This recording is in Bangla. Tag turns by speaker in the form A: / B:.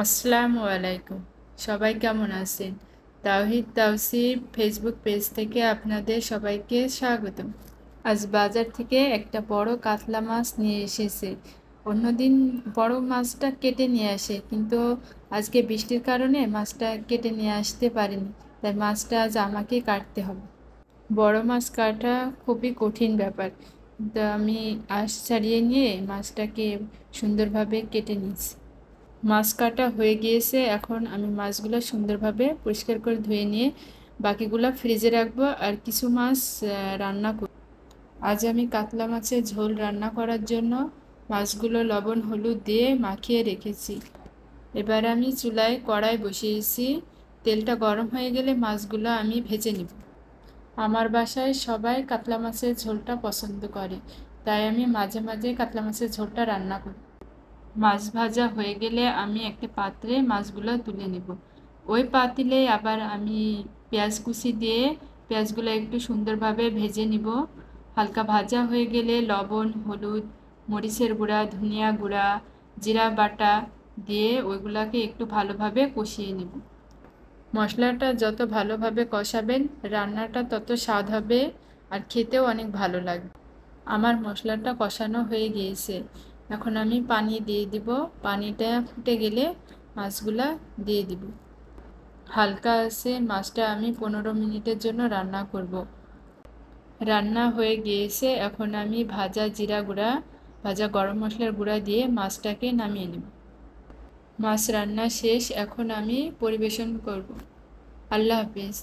A: আসসালামু আলাইকুম। সবাই কেমন আছেন? তাওহিদ তাওসিফ ফেসবুক পেজ থেকে আপনাদের সবাইকে স্বাগতম। আজ বাজার থেকে একটা বড় কাতলা মাছ নিয়ে এসেছে। অন্যদিন বড় মাছটা কেটে নিয়ে আসে, কিন্তু আজকে বৃষ্টির কারণে মাছটা কেটে নিয়ে আসতে পারেনি, তাই মাছটা আজ আমাকে কাটতে হবে। বড় মাছ কাটা খুবই কঠিন ব্যাপার, কিন্তু আমি আঁশ ছাড়িয়ে নিয়ে মাছটাকে সুন্দরভাবে কেটে নিয়েছি। মাছ কাটা হয়ে গিয়েছে, এখন আমি মাছগুলো সুন্দরভাবে পরিষ্কার করে ধুয়ে নিয়ে বাকিগুলো ফ্রিজে রাখবো আর কিছু মাছ রান্না করব। আজ আমি কাতলা মাছের ঝোল রান্না করার জন্য মাছগুলো লবণ হলুদ দিয়ে মাখিয়ে রেখেছি। এবার আমি চুলায় কড়াই বসিয়েছি। তেলটা গরম হয়ে গেলে মাছগুলো আমি ভেজে নিব। আমার বাসায় সবাই কাতলা মাছের ঝোলটা পছন্দ করে, তাই আমি মাঝে মাঝে কাতলা মাছের ঝোলটা রান্না করি। মাছ ভাজা হয়ে গেলে আমি একটা পাত্রে মাছগুলো তুলে নেব। ওই পাতিলে আবার আমি পেঁয়াজ কুচি দিয়ে পেঁয়াজগুলো একটু সুন্দরভাবে ভেজে নিব। হালকা ভাজা হয়ে গেলে লবণ হলুদ মরিচের গুঁড়া ধনিয়া গুঁড়া জিরা বাটা দিয়ে ওইগুলাকে একটু ভালোভাবে কষিয়ে নেব। মশলাটা যত ভালোভাবে কষাবেন রান্নাটা তত স্বাদ হবে আর খেতেও অনেক ভালো লাগবে। আমার মশলাটা কষানো হয়ে গিয়েছে, এখন আমি পানি দিয়ে দিব। পানিটা ফুটে গেলে মাছগুলা দিয়ে দিব। হালকা আছে মাছটা আমি 15 মিনিটের জন্য রান্না করব। রান্না হয়ে গিয়েছে, এখন আমি ভাজা জিরা গুঁড়া ভাজা গরম মশলার গুঁড়া দিয়ে মাছটাকে নামিয়ে নেব। মাছ রান্না শেষ, এখন আমি পরিবেশন করব। আল্লাহ হাফিজ।